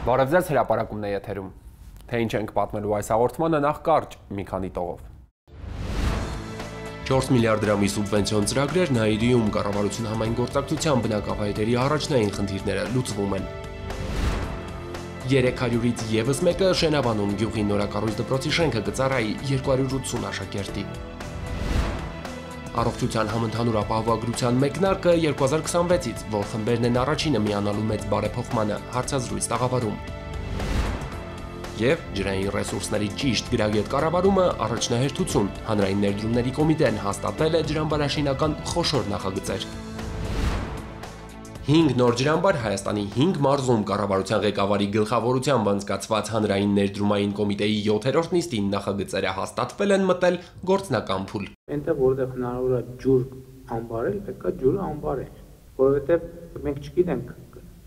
Բարև ձեզ, հրապարակումն է եթերում, թե ինչ ենք պատմելու այս հաղորդմանը, նախ կարճ մի քանի տողով։ 4 միլիարդ դրամի սուբվենցիոն ծրագրերն Հայերիում կառավարություն համայն գործակցության բնակավայրերի առաջնային խնդիրները լուծվում են։ 300-ից ևս մեկը Շենավանում գյուղի նորակառույց դպրոցի շենքը կծառայի 280 աշակերտի։ Առողջության համընդհանուր ապահովագրության մեկնարկը 2026-ից, որ խմբերն են առաջինը միանալու մեծ բարեփոխմանը, հարցազրույց տաղավարում։ Եվ ջրային ռեսուրսների ճիշտ գրագետ կառավարումը առաջնահերթություն, հանրային ներդրումների կոմիտեն հաստատել է ջրամբարաշինական խոշոր նախագծեր։ 5 նոր ջրամբար Հայաստանի 5 մարզում կառավարության ղեկավարի գլխավորությամբ անցկացված հանրային ներդրումային կոմիտեի 7-րդ նիստին նախագծերը հաստատվել են մտել գործնական փուլ։ Այնտեղ որտեղ հնարավոր է ջուր ամբարել, պետք է ջուրը ամբարել, որովհետև մենք չգիտենք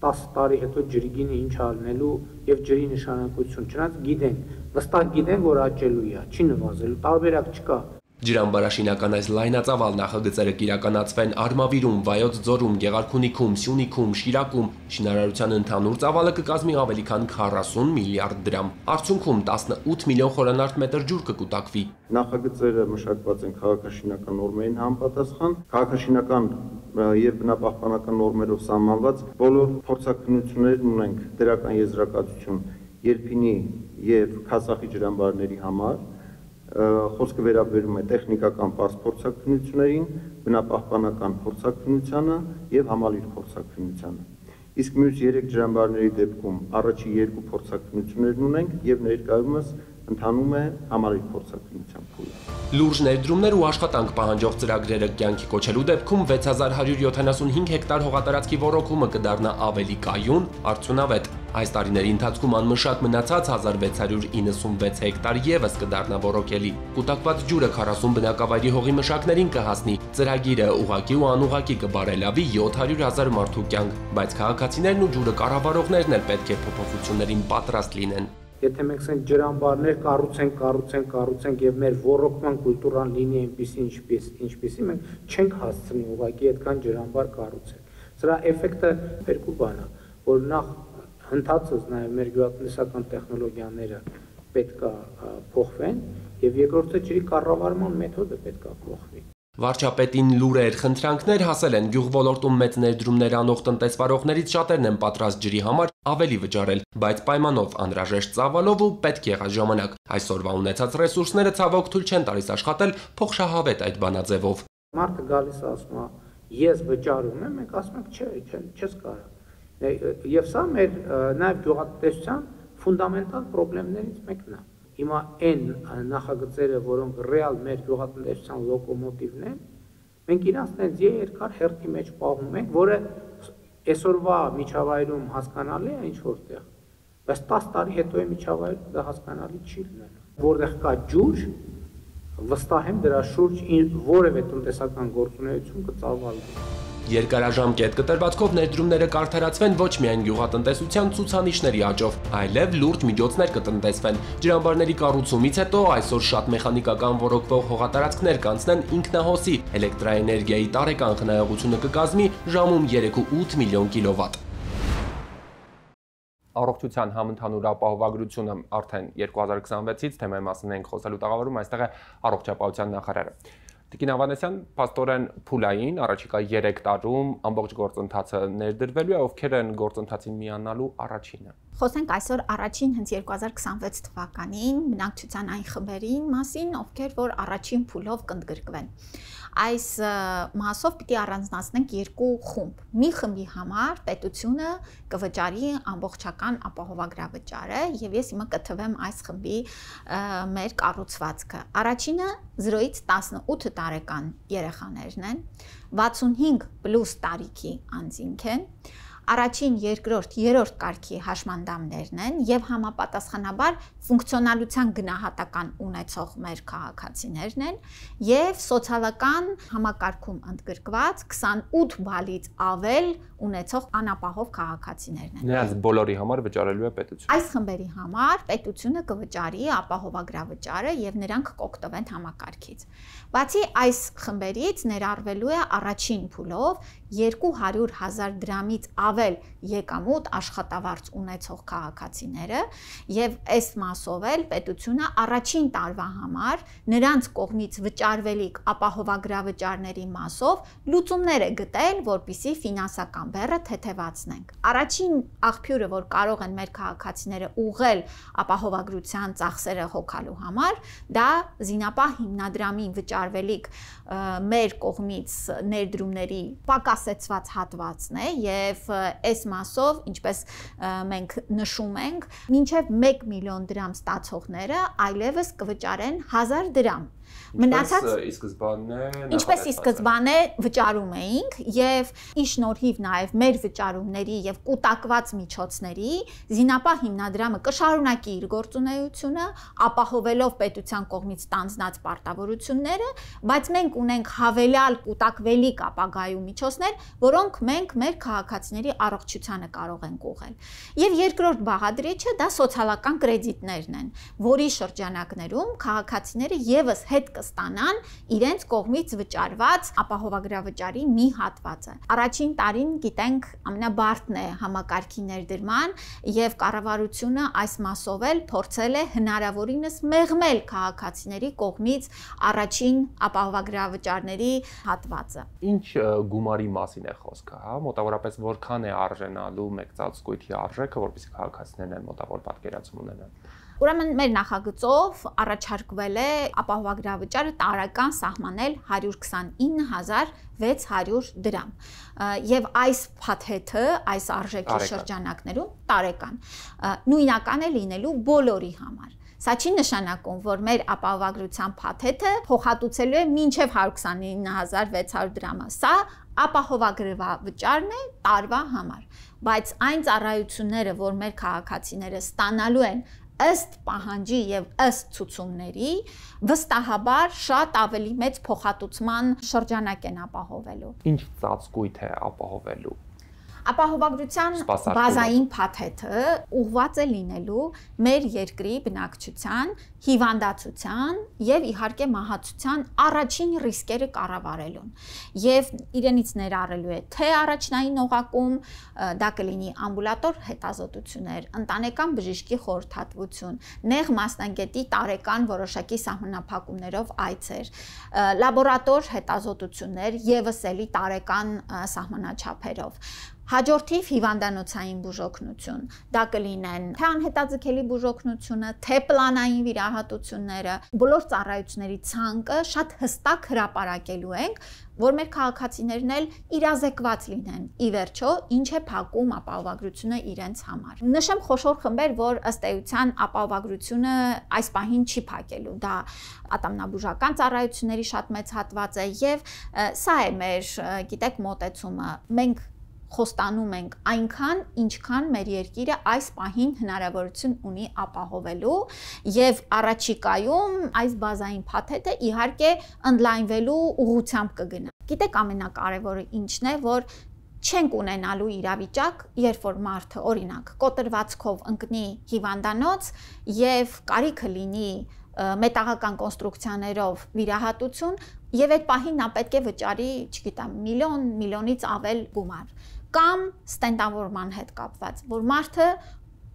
10 տարի հետո ջրի գինը ինչ ալնելու եւ ջրի նշանակություն, չնայած գիտենք, վստահ գիտենք, որ աճելու է, չի նվազելու, տարբերակ չկա։ Ջրամբարաշինական այս լայնածավալ նախագծերը կիրականացվեն Արմավիրում, Վայոց ձորում, Գեղարքունիքում, Սյունիքում, Շիրակում, շինարարության ընդհանուր ծավալը կկազմի ավելի քան 40 միլիարդ դրամ։ Արդյունքում 18 միլիոն խորանարդ մետր ջուր կկուտակվի։ Նախագծերը մշակված են քաղաքաշինական նորմերին համապատասխան, քաղաքաշինական եւ բնապահպանական նորմերով սահմանված բոլոր փորձակնություններն ունենք դրական եզրակացություն Երփինի եւ Քասախի ջրամբարների համար։ Խոսքը վերաբերում է տեխնիկական պարզ փորձակնություններին, բնապահպանական փորձակնությանը եւ համալիր փորձակնությանը։ Իսկ մյուս 3 ջրամբարների դեպքում առաջի 2 փորձակնություններն ունենք եւ ներկայումս ընթանում է համալիր փորձակնության փուլը։ Լուրջ ներդրումներ ու աշխատանք պահանջող ծրագրերը կյանքի կոչելու դեպքում 6175 հեկտար հողատարածքի ոռոգումը կդառնա ավելի կայուն, արդյունավետ։ Այս տարիների ընթացքում անմշակ մնացած 1696 հեկտար ևս կդառնա ոռոգելի։ Կուտակված ջուրը 40 բնակավայրի հողի մշակներին կհասնի։ Ծրագիրը ուղղակի ու անուղղակի կբարելավի 700,000 մարդու կյանք, բայց քաղաքացիներն ու ջուրը կառավարողներն էլ պետք է փոփոխություններին պատրաստ լինեն։ Եթե մենք ասենք ջրամբարներ կառուցենք եւ մեր ոռոգման կուլտուրան լինի այնպեսի, ինչպեսի մենք չենք հասցնի ուղղակի այդքան ջրամբար կառուցել։ Սրա էֆեկտը երկու բան է, որ նախ հնդածս նաեւ մեր գյուղատնտեսական տեխնոլոգիաները պետք է փոխվեն եւ երկրորդը ջրի կառավարման մեթոդը պետք է փոխվի։ Վարչապետին լուրեր, խնդրանքներ հասել են գյուղ ոլորտում մեծ ներդրումներ անող տնտեսվարողներից շատերն են պատրաստ ջրի համար ավելի վճարել, բայց պայմանով անհրաժեշտ ծավալով ու պետք եղած ժամանակ։ Այսօրվա ունեցած ռեսուրսները ցավոք թույլ չեն տալիս աշխատել փոխշահավետ այդ բանաձևով։ Մարդը գալիս ասում է, ես վճարում եմ, մենք ասում ենք, չէ, չես կարող։ Եվ սա մեր նաև գյուղատնտեսության ֆունդամենտալ խնդիրներից մեկն է։ Հիմա այն նախագծերը, որոնք ռեալ մեր գյուղատնտեսության լոկոմոտիվն են, մենք իրանց տենց երկար հերթի մեջ պահում ենք, որը այսօրվա միջավայրում հասկանալի է ինչ որտեղ, բայց 10 տարի հետո է միջավայրում դա հասկանալի չի լինելու։ Որտեղ կա ջուր, վստահ եմ դրա շուրջ որևէ տնտեսական գործունեություն կծավալվի։ Երկարաժամկետ կտրվածքով ներդրումները կարդարացվեն ոչ միայն գյուղատնտեսության ցուցանիշների աճով, այլև լուրջ միջոցներ կտնտեսվեն։ Ջրամբարների կառուցումից հետո այսօր շատ մեխանիկական ոռոգվող հողատարածքներ կանցնեն ինքնահոսի, էլեկտրաէներգիայի տարեկան խնայողությունը կկազմի ժամում 3.8 միլիոն կիլովատ։ Առողջության համընդհանուր ապահովագրությունը արդեն 2026-ից թեմայի մասին ենք խոսելու տաղավարում, այստեղ է առողջապահության նախարարը։ Տիկին Ավանեսյան, փաստորեն փուլային, առաջիկա 3 տարում ամբողջ գործընթացը ներդրվելու է, ովքեր են գործընթացին միանալու առաջինը։ Խոսենք այսօր առաջին հենց 2026 թվականին բնակչության այն խմբերին մասին, ովքեր որ առաջին փուլով կընդգրկվեն։ Այս մասով պիտի առանձնացնենք 2 խումբ։ Մի խմբի համար պետությունը կվճարի ամբողջական ապահովագրավճարը եւ ես հիմա կթվեմ այս խմբի մեր կառուցվածքը։ Առաջինը 0-ից 18 տարեկան երեխաներն են, 65+ տարիքի անձինք են, առաջին, երկրորդ, երրորդ կարգի հաշմանդամներն են եւ համապատասխանաբար ֆունկցիոնալության գնահատական ունեցող մեր քաղաքացիներն են եւ սոցիալական համակարգում ընդգրկված 28 բալից ավել ունեցող անապահով քաղաքացիներն են։ Նրանց բոլորի համար վճարելու է պետությունը։ Այս խմբերի համար պետությունը կվճարի ապահովագրավճարը եւ նրանք կօգտվեն համակարգից։ Բացի այս խմբերից ներառվելու է առաջին փուլով 200,000 դրամից ավել եկամուտ աշխատավարձ ունեցող քաղաքացիները եւ այս մասով էլ պետությունը առաջին տարվա համար նրանց կողմից վճարվելիք ապահովագրավճարների մասով լուծումներ է գտել, որպիսի ֆինանսական բեռը թեթևացնենք։ Առաջին աղբյուրը, որ կարող են մեր քաղաքացիները ուղղել ապահովագրության ծախսերը հոգալու համար, դա զինապահ հիմնադրամին վճարվելիք մեր կողմից ներդրումների պակասեցված հատվածն է եւ այս մասով, ինչպես մենք նշում ենք, մինչեւ 1 միլիոն դրամ ստացողները այլևս կվճարեն 1000 դրամ։ Մնացած ինչպես ի սկզբանե վճարում էինք եւ ի շնորհիվ նաեւ մեր վճարումների եւ կուտակված միջոցների զինապահ հիմնադրամը կշարունակի իր գործունեությունը, ապահովելով պետության կողմից տանձնած պարտավորությունները, բայց մենք ունենք հավելյալ կուտակվելիք ապագայում միջոցներ, որոնք մենք մեր քաղաքացիների առողջությանը կարող ենք ուղղել։ Եվ երկրորդ բաղադրիչը դա սոցիալական կրեդիտներն են, որի շրջանակներում քաղաքացիները եւս հետ կստանան իրենց կողմից վճարված ապահովագրավճարի մի հատվածը։ Առաջին տարին գիտենք ամենաբարդն է համակարգի ներդրման եւ կառավարությունը այս մասով էլ փորձել է հնարավորինս մեղմել քաղաքացիների կողմից առաջին ապահովագրավճարների հատվածը։ Ինչ գումարի մասին է խոսքը, հա, մոտավորապես որքան է արժենալու մեկ ծածկույթի արժեքը, որպեսզի քաղաքացիներն են մոտավոր պատկերացում ունենան։ Ուրեմն մեր նախագծով առաջարկվել է ապահովագրավճարը տարեկան սահմանել 129,600 դրամ եւ այս փաթեթը այս արժեքի շրջանակներում տարեկան նույնական է լինելու բոլորի համար։ Սա չի նշանակում, որ մեր ապահովագրության փաթեթը փոխհատուցելու է մինչև 129,600 դրամը։ Սա ապահովագրավճարն է տարվա համար, բայց այն ծառայությունները, որ մեր քաղաքացիները ստանալու են ըստ պահանջի եւ ըստ ցուցումների, վստահաբար շատ ավելի մեծ փոխհատուցման շրջանակ են ապահովելու։ Ինչ ծածկույթ է ապահովելու։ Ապահովագրության բազային փաթեթը ուղղված է լինելու մեր երկրի բնակչության, հիվանդացության եւ իհարկե մահացության առաջին ռիսկերը կառավարելուն։ Եվ իրենից ներառելու է թե առաջնային օղակում, դա կլինի ամբուլատոր հետազոտություններ, ընտանեկան բժշկի խորհրդատվություն, նեղ մասնագետի տարեկան որոշակի սահմանափակումներով այցեր, լաբորատոր հետազոտություններ եւս էլի տարեկան սահմանաչափերով։ Հաջորդիվ հիվանդանոցային բուժօգնություն, դա կլինեն թե անհետաձգելի բուժօգնությունը, թե պլանային վիրահատությունները, բոլոր ծառայությունների ցանկը շատ հստակ հրապարակելու ենք, որ մեր քաղաքացիներն էլ իրազեկված լինեն։ Ի վերջո, ինչ է փակում ապահովագրությունը իրենց համար։ Նշեմ խոշոր խմբեր, որ ըստ էության ապահովագրությունը այս պահին չի փակելու։ Դա ատամնաբուժական ծառայությունների շատ մեծ հատված է եւ սա է մեր, գիտեք, մոտեցումը։ Մենք խոստանում ենք այնքան, ինչքան մեր երկիրը այս պահին հնարավորություն ունի ապահովելու եւ առաջիկայում այս բազային փաթեթը իհարկե ընդլայնվելու ուղղությամբ կգնա։ Գիտեք ամենակարևորը ինչն է, որ չենք ունենալու իրավիճակ, երբ որ մարդը օրինակ կոտրվածքով ընկնի հիվանդանոց եւ կարիքը լինի մետաղական կոնստրուկցիաներով վիրահատություն եւ այդ պահին նա պետք է վճարի, չգիտեմ, միլիոնից ավել գումար կամ ստենտավորման հետ կապված, որ մարդը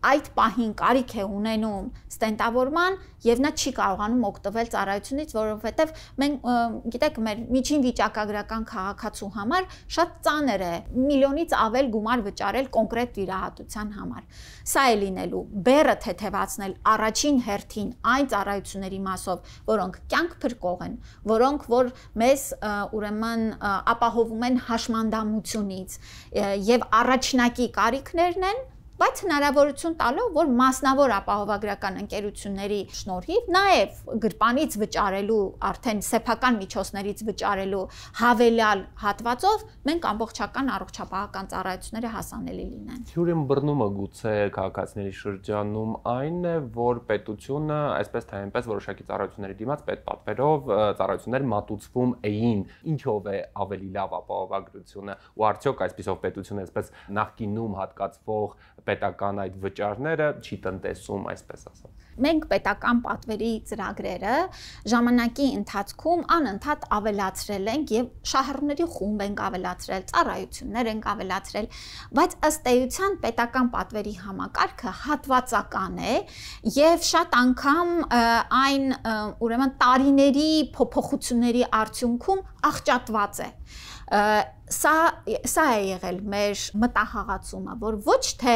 այդ պահին կարիք է ունենում ստենտավորման եւ նա չի կարողանում օգտվել ծառայությունից, որովհետեւ մենք գիտեք մեր միջին վիճակագրական քաղաքացու համար շատ ծանր է միլիոնից ավել գումար վճարել կոնկրետ վիրահատության համար։ Սա է լինելու բեռը թեթևացնել առաջին հերթին այն ծառայությունների մասով, որոնք կյանք փրկող են, որոնք որ մեզ ուրեմն ապահովում են հաշմանդամությունից եւ առաջնակի կարիքներն են, բայց հնարավորություն տալով, որ մասնավոր ապահովագրական ընկերությունների շնորհիվ նաև գրպանից վճարելու, արդեն սեփական միջոցներից վճարելու հավելյալ հատվածով մենք ամբողջական առողջապահական ծառայությունները հասանելի լինեն։ Թյուրին բռնումը գուցե քաղաքացիների շրջանում այն է, որ պետությունը այսպես թե այնպես որոշակի ծառայությունների դիմաց պետպատվերով ծառայություններ մատուցվում էին, ինչով է ավելի լավ ապահովագրությունը ու արդյոք այսպիսով պետությունը այսպես նախկինում հատկացվող պետական այդ վճարները չի տնտեսում, այսպես ասած։ մենք պետական պատվերի ծրագրերը ժամանակի ընթացքում անընդհատ ավելացրել ենք եւ շահառուների խումբ ենք ավելացրել, ծառայություններ ենք ավելացրել, բայց ըստ էության պետական պատվերի համակարգը հատվածական է եւ շատ անգամ այն ուրեմն տարիների փոփոխությունների արդյունքում աղճատված է։ Սա է եղել մեր մտահղացումը, որ ոչ թե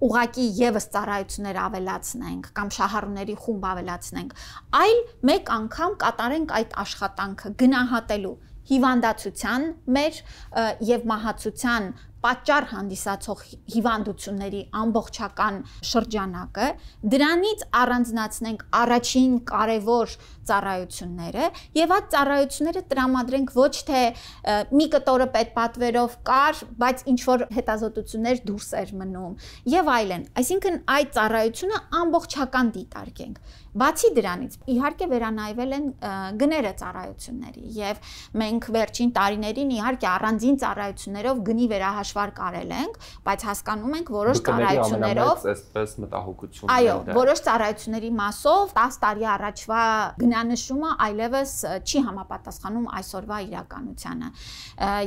ուղղակի եւս ծառայություններ ավելացնենք կամ շահառուների խումբ ավելացնենք, այլ մեկ անգամ կատարենք այդ աշխատանքը գնահատելու հիվանդացության մեր եւ մահացության պատճառ հանդիսացող հիվանդությունների ամբողջական շրջանակը, դրանից առանձնացնենք առաջին կարևոր ծառայությունները եւ այդ ծառայությունները տրամադրենք ոչ թե մի կտորը պետպատվերով կար, բայց ինչ որ հետազոտություններ դուրս էր մնում եւ այլն, այսինքն այդ ծառայությունը ամբողջական դիտարկենք։ Բացի դրանից, իհարկե վերանայվել են գները ծառայությունների եւ մենք վերջին տարիներին իհարկե առանձին ծառայություններով գնի վերահաշվարկ արել ենք, բայց հասկանում ենք որոշ ծառայություններով այսպես մտահոգություն։ Այո, որոշ ծառայությունների մասով 10 տարի առաջվա գնանշումը այլևս չի համապատասխանում այսօրվա իրականությանը։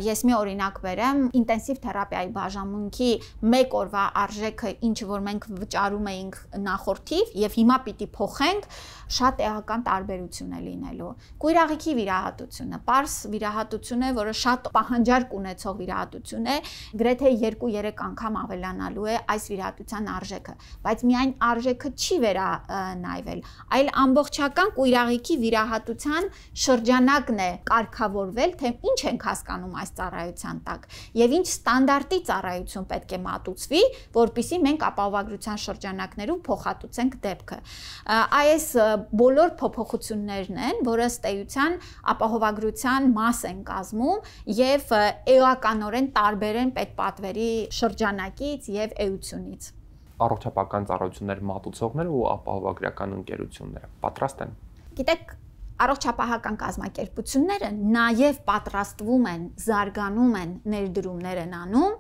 Ես մի օրինակ բերեմ, ինտենսիվ թերապիայի բաժանմունքի 1 օրվա արժեքը, ինչը որ մենք վճարում էինք նախորդիվ եւ հիմա պիտի փոխենք, շատ էական տարբերություն է լինելու։ Կույրաղիքի վիրահատությունը, պարզ վիրահատություն է, որը շատ պահանջարկ ունեցող վիրահատություն է, գրեթե 2-3 անգամ ավելանալու է այս վիրահատության արժեքը, բայց միայն արժեքը չի վերանայվել, այլ ամբողջական կույրաղիքի վիրահատության շրջանակն է կարգավորվել, թե ինչ ենք հասկանում այս ծառայության տակ եւ ինչ ստանդարտի ծառայություն պետք է մատուցվի, որպեսզի մենք ապահովագրության շրջանակներում փոխհատուցենք դեպքը։ Այս բոլոր փոփոխություններն են, որը ըստ էության ապահովագրության մաս են կազմում եւ էականորեն տարբեր են պետպատվերի շրջանակից եւ էությունից։ Առողջապահական ծառայություններ մատուցողները ու ապահովագրական ընկերությունները պատրաստ են։ Գիտեք, առողջապահական կազմակերպությունները նաև պատրաստվում են, զարգանում են, ներդրումներ են անում,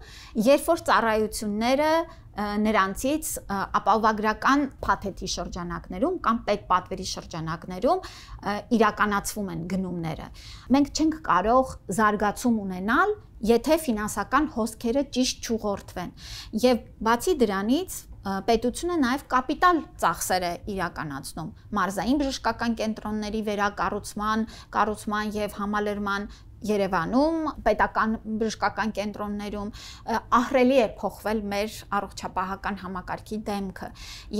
երբ որ ծառայությունները նրանցից ապահովագրական փաթեթի շրջանակներում կամ պետպատվերի շրջանակներում իրականացվում են գնումները։ Մենք չենք կարող զարգացում ունենալ, եթե ֆինանսական հոսքերը ճիշտ չուղղորդվեն։ Եվ բացի դրանից պետությունը նաև կապիտալ ծախսեր է իրականացնում մարզային բժշկական կենտրոնների վերակառուցման եւ համալրման Երևանում, պետական բժշկական կենտրոններում ահռելի է փոխվել մեր առողջապահական համակարգի դեմքը։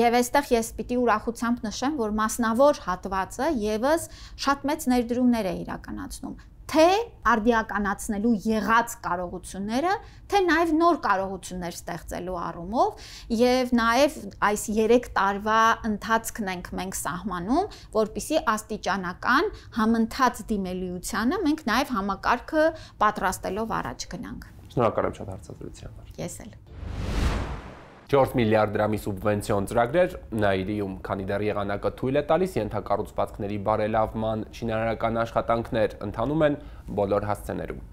Եվ այստեղ ես պիտի ուրախությամբ նշեմ, որ մասնավոր հատվածը եւս շատ մեծ ներդրումներ է իրականացնում, թե արդիականացնելու եղած կարողությունները, թե նաև նոր կարողություններ ստեղծելու առումով եւ նաև այս 3 տարվա ընթացքն ենք մենք սահմանում, որպիսի աստիճանական համընթաց դիմելիությանը մենք նաև համակարգը պատրաստելով առաջ գնանք։ Շնորհակալ եմ շատ հարցազրույցի համար։ Ես էլ 4 միլիարդ դրամի սուբվենցիոն ծրագրեր Նաիրիում, քանի դեռ եղանակը թույլ է տալիս, ենթակառուցվածքների բարելավման շինարարական աշխատանքներ ընթանում են բոլոր հասցեներում։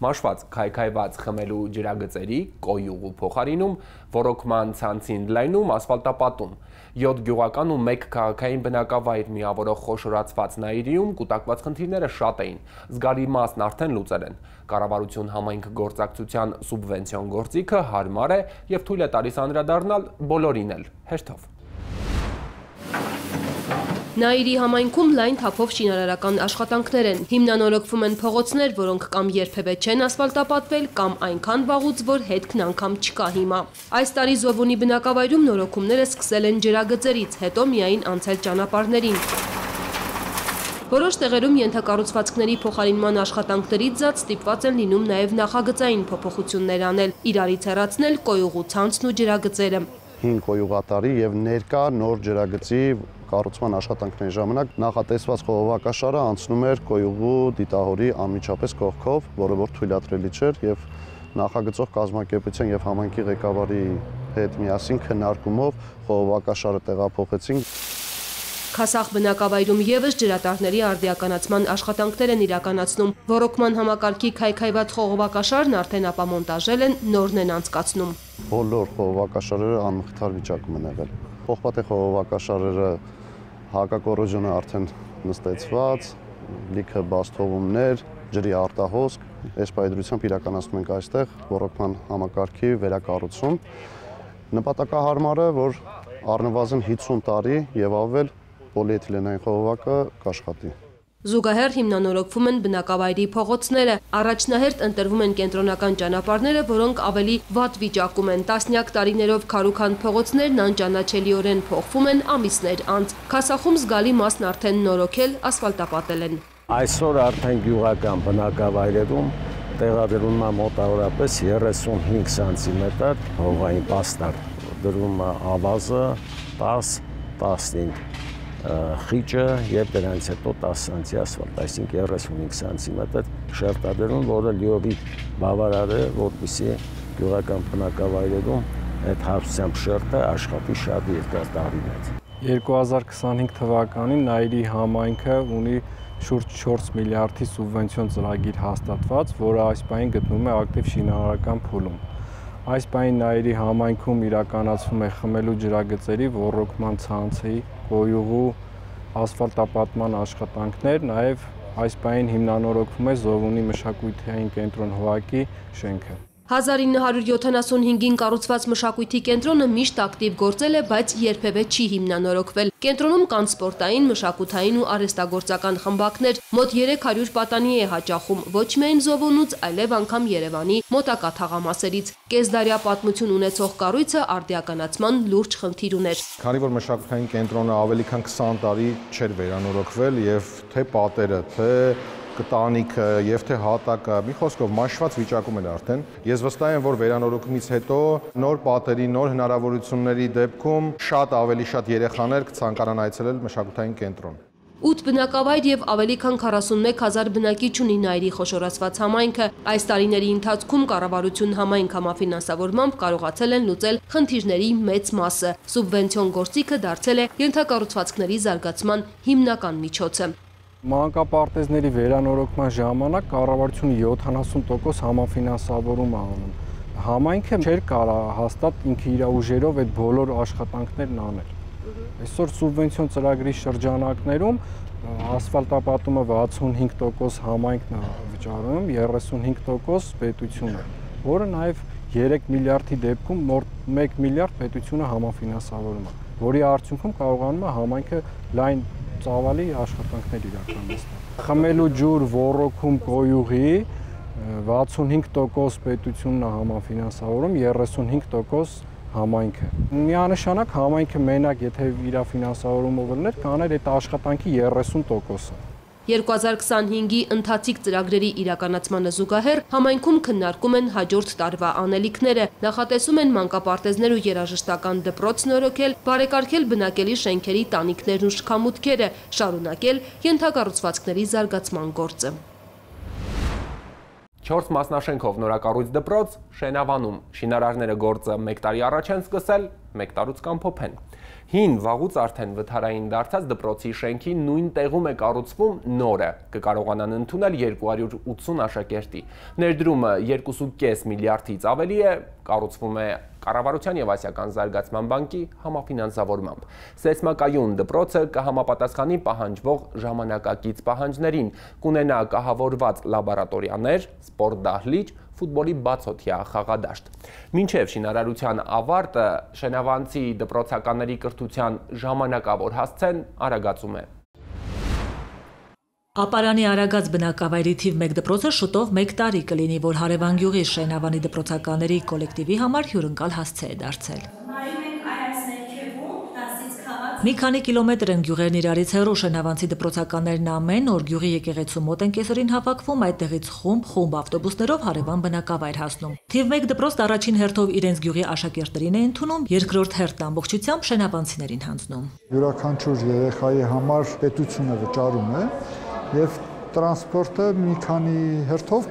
Մաշված, քայքայված խմելու ջրագծերի, կոյուղու փոխարինում, ոռոգման ցանցին լայնում, ասֆալտապատում։ 7 գյուղական ու 1 քաղաքային բնակավայր միավորող խոշորացված Նաիրիում կուտակված խնդիրները շատ էին, զգալի մասն արդեն լուծել են։ Կառավարություն համայնք գործակցության սուբվենցիոն գործիքը հարմար է եւ թույլ է տալիս անդրադառնալ բոլորին էլ հերթով։ Նաիրի համայնքում լայն թափով շինարարական աշխատանքներ են, հիմնանորոգվում են փողոցներ, որոնք կամ երբևէ չեն ասֆալտապատվել, կամ այնքան վաղուց, որ հետքն անգամ չկա հիմա։ Այս տարի Զովոնի բնակավայրում նորոգումները սկսել են ջրագծերից, հետո միայն անցել ճանապարհներին։ Որոշ տեղերում ենթակառուցվածքների փոխարինման աշխատանքներից զատ ստիպված են լինում նաև նախագծային փոփոխություններ անել, իրարից հեռացնել կոյուղու ցանցն ու ջրագծերը։ 5 կոյուղատարի եւ ներկա նոր ջրագծի կառուցման աշխատանքների ժամանակ նախատեսված խողովակաշարը անցնում էր կոյուղու դիտահորի անմիջապես կողքով, որը որ թույլատրելի չէր եւ նախագծող կազմակերպության եւ համայնքի ղեկավարի հետ միասին քննարկումով խողովակաշարը տեղափոխեցինք։ Քասախ բնակավայրում եւս ջրատարների արդիականացման աշխատանքներ են իրականացնում։ Ոռոգման համակարգի քայքայված խողովակաշարն արդեն ապամոնտաժել են, նորն են անցկացնում։ Բոլոր խողովակաշարերը անմխիթար վիճակում են եղել։ Փոխպատե խողովակաշարերը հակակոռոզիոնը արդեն նստեցված, լիքը բաստողումներ, ջրի արտահոսք, այս պայծրությամբ իրականացնում ենք այստեղ ռոռոկման համակարգի վերակառուցում։ Նպատակահարմարը, որ առնվազն 50 տարի եւ ավել պոլիէթիլենային խողովակը կաշխատի։ Զուգահեռ հիմնանորոգվում են բնակավայրի փողոցները, առաջնահերթ ընտրվում են կենտրոնական ճանապարհները, որոնք ավելի վատ վիճակում են, տասնյակ տարիներով քարուքան փողոցներն անճանաչելիորեն փոխվում են ամիսներ անց, քասախում զգալի մասն արդեն նորոգել, ասֆալտապատել են։ Այսօր արդեն գյուղական բնակավայրերում տեղադրվում է մոտավորապես 35 սանտիմետր հողային պաստառ, դրվում է ավազը 10-15 խիճը եւ դրանից հետո 10 սանտի ասֆալտ, այսինքն 35 սանտիմետր շերտադրում, որը լիովին բավարար է, որպեսզի գյուղական բնակավայրերում այդ հարթությամբ շերտը աշխատի շատ երկար տարիներ։ 2025 թվականին Նայիրի համայնքը ունի շուրջ 4 միլիարդի սուբվենցիոն ծրագիր հաստատված, որը այս պահին գտնվում է ակտիվ շինարարական փուլում։ Այս պահին Նայիրի համայնքում իրականացվում է խմելու ջրագծերի, ոռոգման ցանցի, կոյուղու, ասֆալտապատման աշխատանքներ, նաև այս պահին հիմնանորոգվում է Զովունի մշակութային կենտրոն ՀՕԱԿ-ի շենքը։ 1975-ին կառուցված մշակույթի կենտրոնը միշտ ակտիվ գործել է, բայց երբևէ չի հիմնանորոգվել։ Կենտրոնում կան սպորտային, մշակութային ու արհեստագործական խմբակներ, մոտ 300 պատանի է հաճախում, ոչ միայն Զովունուց, այլև անգամ Երևանի մոտակա թաղամասերից։ Կեսդարյա պատմություն ունեցող կառույցը արդիականացման լուրջ խնդիր ուներ։ Քանի որ մշակութային կենտրոնը ավելի քան 20 տարի չէր վերանորոգվել եւ թե պատերը, թե կտանիքը եւ թե հատակը մի խոսքով մաշված վիճակում էր արդեն։ Ես վստահ եմ, որ վերանորոգումից հետո նոր պատերի, նոր հնարավորությունների դեպքում շատ ավելի շատ երեխաներ կցանկանան այցելել մշակութային կենտրոն։ 8 բնակավայր եւ ավելի քան 41,000 բնակիչ ունի Նայիրի խոշորացված համայնքը։ Այս տարիների ընթացքում կառավարություն համայնք համաֆինանսավորմամբ կարողացել են լուծել խնդիրների մեծ մասը։ Սուբվենցիոն գործիքը դարձել է ենթակառուցվածքների զարգացման հիմնական միջոցը։ Մանկապարտեզների վերանորոգման ժամանակ կառավարությունը 70% համաֆինանսավորում է անում։ Համայնքը չէր կարող հաստատ ինքը իր ուժերով այդ բոլոր աշխատանքներն անել։ Այսօր սուբվենցիոն ծրագրի շրջանակներում ասֆալտապատումը 65% համայնքն է վճարում, 35% պետությունը, որը նաև 3 միլիարդի դեպքում մոտ 1 միլիարդ պետությունը համաֆինանսավորում է, որի արդյունքում կարողանում է համայնքը լայն ծավալի աշխատանքներ իրականացնել։ Խմելու ջուր, ոռոգում, կոյուղի 65% պետությունն է համաֆինանսավորում, 35% համայնքը։ Միանշանակ համայնքը մենակ, եթե իր ֆինանսավորումով լներ, կաներ այդ աշխատանքի 30%-ը։ 2025-ի ընթացիկ ծրագրերի իրականացմանը զուգահեռ համայնքում քննարկում են հաջորդ տարվա անելիքները, նախատեսում են մանկապարտեզներ ու երաժշտական դպրոց նորոգել, բարեկարգել բնակելի շենքերի տանիքներն ու շքամուտքերը, շարունակել ենթակառուցվածքների զարգացման գործը։ 4 մասնաշենքով նորակառույց դպրոց Շենավանում։ Շինարարները գործը 1 տարի առաջ են սկսել, 1 տարուց կամփոփեն։ Հին վաղուց արդեն վթարային դարձած դպրոցի շենքի նույն տեղում է կառուցվում նորը, կկարողանան ընդունել 280 աշակերտի։ Ներդրումը 2.5 միլիարդից ավելի է, կառուցվում է Կառավարության եւ Ասիական զարգացման բանկի համաֆինանսավորմամբ։ Սեսմակայուն դպրոցը կհամապատասխանի պահանջվող ժամանակակից պահանջներին, կունենա կահավորված լաբորատորիաներ, սպորտ դահլիճ, ֆուտբոլի բացօթյա խաղադաշտ։ Մինչև շինարարության ավարտը շենավանցի դպրոցականների կրթության ժամանակավոր հասցեն արագացում է։ Ապարանի Արագած բնակավայրի թիվ 1 դպրոցը շուտով 1 տարի կլինի, որ Հարևան գյուղի Շենավանի դպրոցականների կոլեկտիվի համար հյուրընկալ հասցե է դարձել։ Մի քանի կիլոմետր են գյուղերն իրարից հեռու, Շենավանցի դպրոցականներն ամեն օր գյուղի եկեղեցու մոտ են կեսօրին հավաքվում, այդտեղից խումբ ավտոբուսներով հարևան բնակավայր հասնում։ Թիվ 1 դպրոցն առաջին հերթով իրենց գյուղի աշակերտներին է ընդունում, երկրորդ հերթն ամբողջությամբ շենավանցիներին հանձնում։ Յուրաքանչյուր երեխայի համար պետությունը վճարում է եւ տրանսպորտը մի քանի հերթով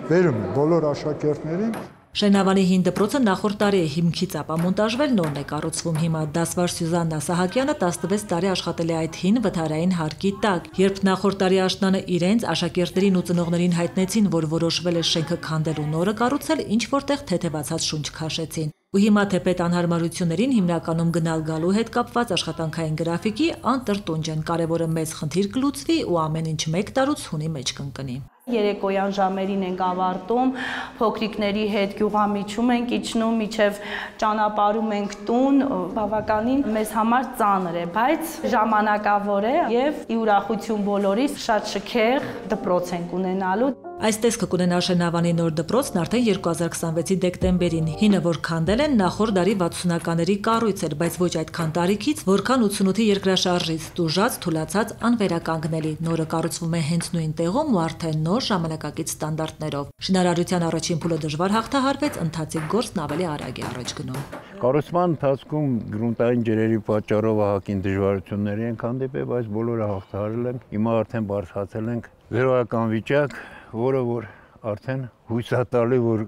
բերում է բոլոր աշակերտներին։ Շենավանի հին դպրոցը նախորդ տարի է հիմքից ապամոնտաժվել, նորն է կառուցվում հիմա։ Դասվար Սյուզաննա Սահակյանը 16 տարի աշխատել է այդ հին վթարային հարկի տակ։ Երբ նախորդ տարի աշնանը իրենց աշակերտներին ու ծնողներին հայտնեցին, որ որոշվել է շենքը քանդել ու նորը կառուցել, ինչ որտեղ թեթևացած շունչ քաշեցին։ Ու հիմա թեպետ անհարմարություններին հիմնականում գնալ գալու հետ կապված աշխատանքային գրաֆիկի անտրտունջ են, կարևորը մեծ խնդիր կլուծվի ու ամեն ինչ մեկ տարուց հունի մեջ կընկնի։ Երեկոյան ժամերին ենք ավարտում, փոքրիկների հետ գյուղամիջում ենք իջնում, միջև ճանապարհում ենք տուն, բավականին մեզ համար ծանր է, բայց ժամանակավոր է եւ ի ուրախություն բոլորիս շատ շքեղ դպրոց ենք ունենալու։ Այս տեսքը կունենա Շենավանի նոր դպրոցն արդեն 2026-ի դեկտեմբերին։ Հինը, որ քանդել են, նախորդ դարի 60-ականների կառույց էր, բայց ոչ այդքան տարիքից, որքան 88-ի երկրաշարժից տուժած, թուլացած, անվերականգնելի։ Նորը կառուցվում է հենց նույն տեղում ու արդեն նոր ժամանակակից ստանդարտներով։ Շինարարության առաջին փուլը դժվար հաղթահարվեց, ընթացիկ գործն ավելի արագ է առաջ գնում։ Կառուցման ընթացքում գրունտային ջրերի պատճառով ահագին դժվարությունների ենք հանդիպել, բայց բոլորը հաղթահարել ենք։ Հիմա արդեն բարձրացել ենք զրոյական վիճակ, որը որ արդեն հույսատալի, որ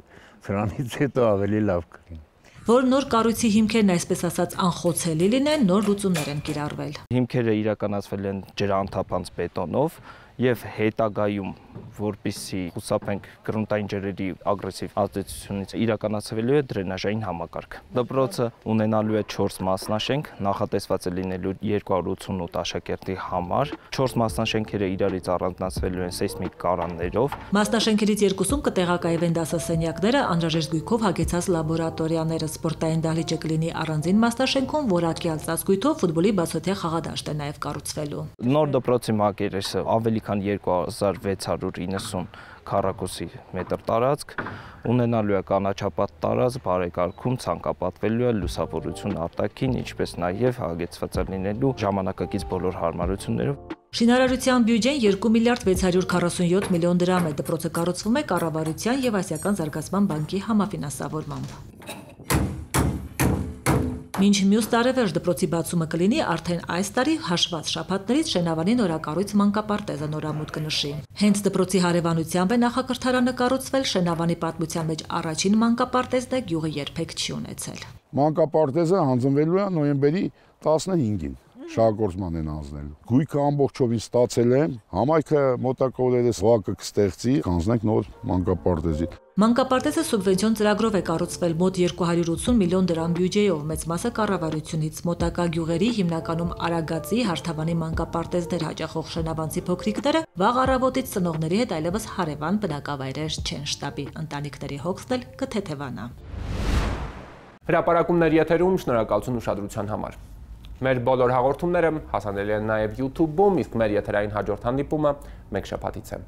սրանից հետո ավելի լավ կլինի։ Որ նոր կառույցի հիմքերն այսպես ասած անխոցելի լինեն, նոր լուծումներ են կիրառվել։ Հիմքերը իրականացվել են ջրանթափանց բետոնով եւ հետագայում, որպեսզի խուսափենք գրունտային ջրերի ագրեսիվ ազդեցությունից, իրականացվելու է դրենաժային համակարգ։ Դպրոցը ունենալու է 4 մասնաշենք, նախատեսված է լինելու 288 աշակերտի համար։ 4 մասնաշենքերը իրարից առանձնացվելու են սեյսմիկ կարաններով։ Մասնաշենքերից 2-ում կտեղակայվեն դասասենյակները, անհրաժեշտ գույքով հագեցած լաբորատորիաները, սպորտային դահլիճը կլինի առանձին մասնաշենքում, որակյալ ծածկույթով ֆուտբոլի բացօթյա խաղադաշտ է նաև կառուցվելու։ Նոր դպրոցի մակերեսը ավելի քան 2690 քառակուսի մետր տարածք, ունենալու է կանաչապատ տարածք, բարեկարգում ցանկապատվելու է լուսավորություն արտաքին, ինչպես նաև հագեցված է լինելու ժամանակակից բոլոր հարմարություններով։ Շինարարության բյուջեն 2 միլիարդ 647 միլիոն դրամ է, դպրոցը կառուցվում է Կառավարության եւ Ասիական զարգացման բանկի համաֆինանսավորմամբ։ Մինչ մյուս տարեվերջ դպրոցի բացումը կլինի, արդեն այս տարի հաշված շաբաթներից Շենավանի նորակառույց մանկապարտեզը նորամուտ կնշի։ Հենց դպրոցի հարևանությամբ է նախակրթարանը կառուցվել, Շենավանի պատմության մեջ առաջին մանկապարտեզն է, գյուղը երբեք չի ունեցել։ Մանկապարտեզը հանձնվելու է նոյեմբերի 15-ին։ Շահագործման են անցնելու։ Գույքը ամբողջովին ստացել է, համայնքը մոտակա օրերս վակը կստեղծի, հանձնենք նոր մանկապարտեզի։ Մանկապարտեզը սուբվենցիոն ծրագրով է կառուցվել մոտ 280 միլիոն դրամ բյուջեով, մեծ մասը կառավարությունից, մոտակա գյուղերի, հիմնականում Արագածի, Հարթավանի մանկապարտեզներ հաճախող շենավանցի փոքրիկները վաղ առավոտից ծնողների հետ այլևս հարևան բնակավայրեր չեն, շտաբի ընտանիքների հոգսն էլ կթեթևանա։ Հրապարակումներ եթերում, շնորհակալություն ուշադրության համար։ Մեր բոլոր հաղորդումները հասանելի են նաև YouTube-ում, իսկ մեր եթերային հաջորդ հանդիպումը մեկ շաբաթից է։